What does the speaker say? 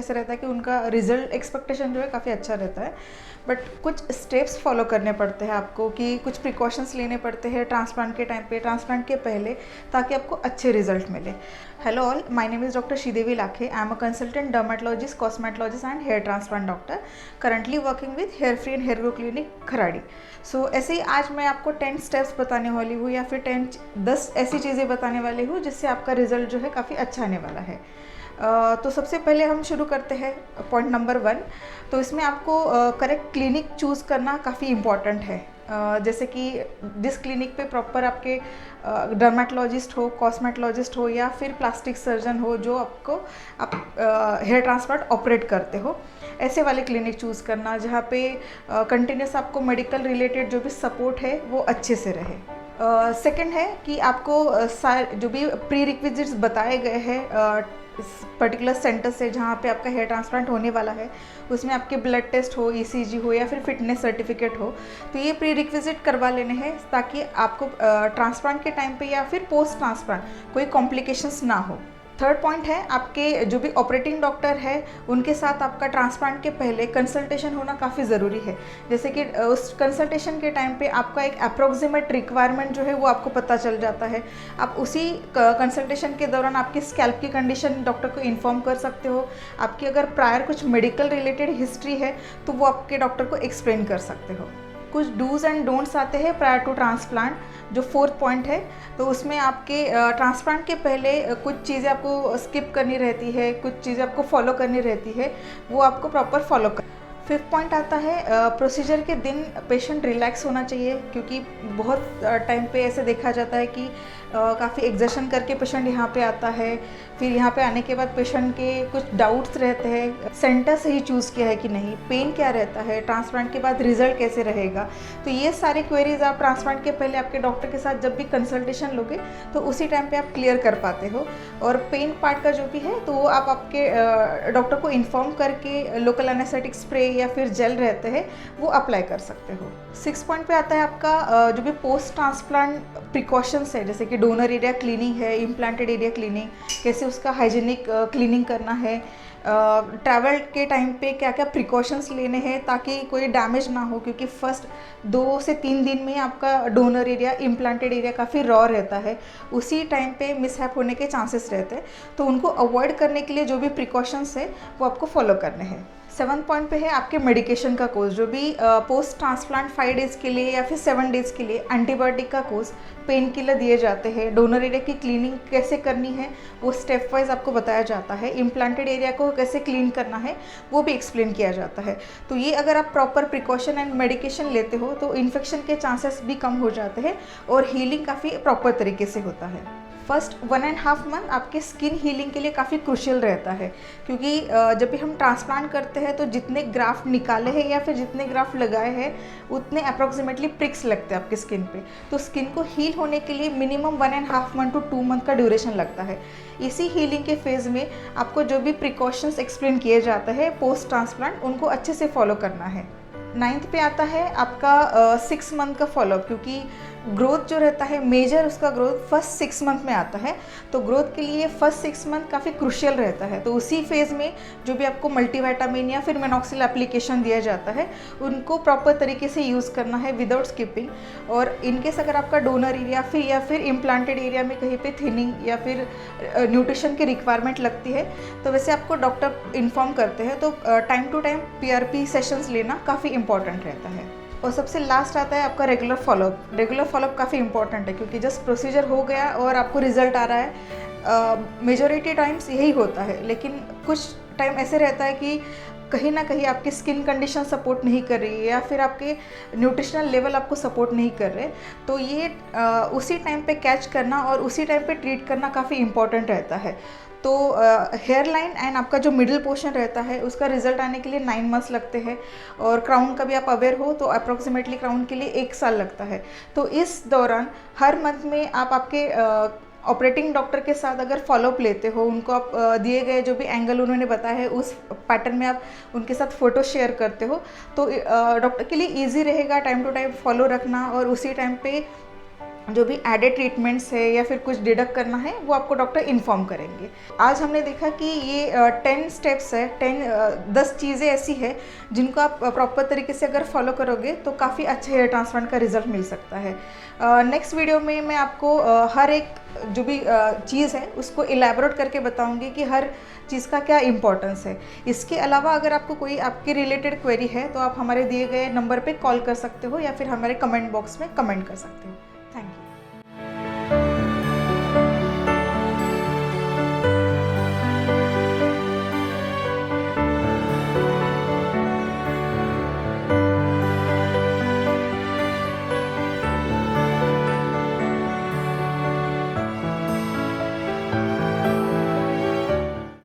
कैसे रहता है कि उनका रिजल्ट एक्सपेक्टेशन जो है काफ़ी अच्छा रहता है, बट कुछ स्टेप्स फॉलो करने पड़ते हैं आपको, कि कुछ प्रिकॉशंस लेने पड़ते हैं ट्रांसप्लांट के टाइम पे, ट्रांसप्लांट के पहले, ताकि आपको अच्छे रिजल्ट मिले। Hello all, my name is doctor Sridevi Lakhe. I am a consultant dermatologist, cosmetologist and hair transplant doctor, currently working with Hair Free and Hair Grow clinic Kharadi. So ऐसे ही आज मैं आपको 10 स्टेप्स बताने वाली हूँ, या फिर 10 ऐसी चीज़ें बताने वाली हूँ जिससे आपका रिजल्ट जो है काफ़ी अच्छा आने वाला है। तो सबसे पहले हम शुरू करते हैं पॉइंट नंबर 1। तो इसमें आपको करेक्ट क्लिनिक चूज़ करना काफ़ी इम्पॉर्टेंट है। जैसे कि जिस क्लिनिक पे प्रॉपर आपके डर्मेटोलॉजिस्ट हो, कॉस्मेटोलॉजिस्ट हो, या फिर प्लास्टिक सर्जन हो जो आप हेयर ट्रांसप्लांट ऑपरेट करते हो, ऐसे वाले क्लिनिक चूज़ करना जहाँ पे कंटिन्यूस आपको मेडिकल रिलेटेड जो भी सपोर्ट है वो अच्छे से रहे। सेकंड है कि आपको जो भी प्री रिक्विजिट्स बताए गए हैं इस पर्टिकुलर सेंटर से जहाँ पे आपका हेयर ट्रांसप्लांट होने वाला है, उसमें आपके ब्लड टेस्ट हो, ईसीजी हो, या फिर फिटनेस सर्टिफिकेट हो, तो ये प्री रिक्विजिट करवा लेने हैं ताकि आपको ट्रांसप्लांट के टाइम पे या फिर पोस्ट ट्रांसप्लांट कोई कॉम्प्लिकेशंस ना हो। थर्ड पॉइंट है, आपके जो भी ऑपरेटिंग डॉक्टर है उनके साथ आपका ट्रांसप्लांट के पहले कंसल्टेशन होना काफ़ी ज़रूरी है। जैसे कि उस कंसल्टेशन के टाइम पे आपका एक अप्रोक्सीमेट रिक्वायरमेंट जो है वो आपको पता चल जाता है। आप उसी कंसल्टेशन के दौरान आपकी स्कैल्प की कंडीशन डॉक्टर को इन्फॉर्म कर सकते हो। आपकी अगर प्रायर कुछ मेडिकल रिलेटेड हिस्ट्री है तो वो आपके डॉक्टर को एक्सप्लेन कर सकते हो। कुछ डूज़ एंड डोंट्स आते हैं प्रायर टू ट्रांसप्लांट, जो फोर्थ पॉइंट है। तो उसमें आपके ट्रांसप्लांट के पहले कुछ चीज़ें आपको स्किप करनी रहती है, कुछ चीज़ें आपको फॉलो करनी रहती है, वो आपको प्रॉपर फॉलो कर। फिफ्थ पॉइंट आता है, प्रोसीजर के दिन पेशेंट रिलैक्स होना चाहिए, क्योंकि बहुत टाइम पे ऐसे देखा जाता है कि काफ़ी एग्जर्शन करके पेशेंट यहाँ पे आता है, फिर यहाँ पे आने के बाद पेशेंट के कुछ डाउट्स रहते हैं, सेंटर सही चूज़ किया है कि नहीं, पेन क्या रहता है, ट्रांसप्लांट के बाद रिजल्ट कैसे रहेगा। तो ये सारी क्वेरीज आप ट्रांसप्लांट के पहले आपके डॉक्टर के साथ जब भी कंसल्टेशन लोगे तो उसी टाइम पे आप क्लियर कर पाते हो। और पेन पार्ट का जो भी है तो वो आप आपके डॉक्टर को इन्फॉर्म करके लोकल एनेस्थेटिक स्प्रे या फिर जेल रहते हैं वो अप्लाई कर सकते हो। 6 पॉइंट पे आता है आपका जो भी पोस्ट ट्रांसप्लांट प्रिकॉशंस है, जैसे कि डोनर एरिया क्लीनिंग है, इम्प्लांटेड एरिया क्लीनिंग, कैसे उसका हाइजीनिक क्लीनिंग करना है, ट्रैवल के टाइम पे क्या क्या प्रिकॉशंस लेने हैं ताकि कोई डैमेज ना हो, क्योंकि फर्स्ट 2 से 3 दिन में आपका डोनर एरिया, इम्प्लांटेड एरिया काफ़ी रॉ रहता है, उसी टाइम पे मिसहैप होने के चांसेस रहते हैं। तो उनको अवॉइड करने के लिए जो भी प्रिकॉशंस है वो आपको फॉलो करने हैं। 7 पॉइंट पे है आपके मेडिकेशन का कोर्स, जो भी पोस्ट ट्रांसप्लांट 5 डेज़ के लिए या फिर 7 डेज़ के लिए एंटीबायोटिक का कोर्स, पेन किलर दिए जाते हैं, डोनर एरिया की क्लीनिंग कैसे करनी है वो स्टेप वाइज आपको बताया जाता है, इम्प्लांटेड एरिया को कैसे क्लीन करना है वो भी एक्सप्लेन किया जाता है। तो ये अगर आप प्रॉपर प्रिकॉशन एंड मेडिकेशन लेते हो तो इन्फेक्शन के चांसेस भी कम हो जाते हैं और हीलिंग काफ़ी प्रॉपर तरीके से होता है। फर्स्ट 1.5 मंथ आपके स्किन हीलिंग के लिए काफ़ी क्रूशियल रहता है, क्योंकि जब भी हम ट्रांसप्लांट करते हैं तो जितने ग्राफ्ट निकाले हैं या फिर जितने ग्राफ्ट लगाए हैं उतने अप्रॉक्सीमेटली प्रिक्स लगते हैं आपकी स्किन पे। तो स्किन को हील होने के लिए मिनिमम 1.5 मंथ टू 2 मंथ का ड्यूरेशन लगता है। इसी हीलिंग के फेज़ में आपको जो भी प्रिकॉशंस एक्सप्लेन किए जाते हैं पोस्ट ट्रांसप्लांट उनको अच्छे से फॉलो करना है। 9th पे आता है आपका 6 मंथ का फॉलोअप, क्योंकि ग्रोथ जो रहता है मेजर उसका ग्रोथ फर्स्ट 6 मंथ में आता है। तो ग्रोथ के लिए फर्स्ट 6 मंथ काफ़ी क्रूशियल रहता है। तो उसी फेज़ में जो भी आपको मल्टीविटामिन या फिर मेनॉक्सिल एप्लीकेशन दिया जाता है उनको प्रॉपर तरीके से यूज़ करना है विदाउट स्किपिंग। और इनकेस अगर आपका डोनर एरिया या फिर इम्प्लांटेड एरिया में कहीं पे थिनिंग या फिर न्यूट्रिशन की रिक्वायरमेंट लगती है तो वैसे आपको डॉक्टर इन्फॉर्म करते हैं। तो time to time PRP sessions लेना काफ़ी इंपॉर्टेंट रहता है। और सबसे लास्ट आता है आपका रेगुलर फॉलोअप। रेगुलर फॉलोअप काफ़ी इंपॉर्टेंट है, क्योंकि जस्ट प्रोसीजर हो गया और आपको रिजल्ट आ रहा है, मेजॉरिटी टाइम्स यही होता है, लेकिन कुछ टाइम ऐसे रहता है कि कहीं ना कहीं आपकी स्किन कंडीशन सपोर्ट नहीं कर रही है या फिर आपके न्यूट्रिशनल लेवल आपको सपोर्ट नहीं कर रहे। तो ये उसी टाइम पे कैच करना और उसी टाइम पे ट्रीट करना काफ़ी इंपॉर्टेंट रहता है। तो हेयर लाइन एंड आपका जो मिडिल पोर्शन रहता है उसका रिजल्ट आने के लिए 9 मंथ्स लगते हैं, और क्राउन का भी आप अवेयर हो तो अप्रॉक्सीमेटली क्राउन के लिए 1 साल लगता है। तो इस दौरान हर मंथ में आप आपके ऑपरेटिंग डॉक्टर के साथ अगर फॉलोअप लेते हो, उनको आप दिए गए जो भी एंगल उन्होंने बताया है उस पैटर्न में आप उनके साथ फ़ोटो शेयर करते हो, तो डॉक्टर के लिए ईजी रहेगा टाइम टू टाइम फॉलो रखना और उसी टाइम पे जो भी एडेड ट्रीटमेंट्स है या फिर कुछ डिडक्ट करना है वो आपको डॉक्टर इन्फॉर्म करेंगे। आज हमने देखा कि ये 10 स्टेप्स है, 10 चीज़ें ऐसी है जिनको आप प्रॉपर तरीके से अगर फॉलो करोगे तो काफ़ी अच्छे हेयर ट्रांसप्लांट का रिजल्ट मिल सकता है। नेक्स्ट वीडियो में मैं आपको हर एक जो भी चीज़ है उसको इलेबोरेट करके बताऊंगी कि हर चीज़ का क्या इंपॉर्टेंस है। इसके अलावा अगर आपको कोई आपके रिलेटेड क्वेरी है तो आप हमारे दिए गए नंबर पे कॉल कर सकते हो या फिर हमारे कमेंट बॉक्स में कमेंट कर सकते हो।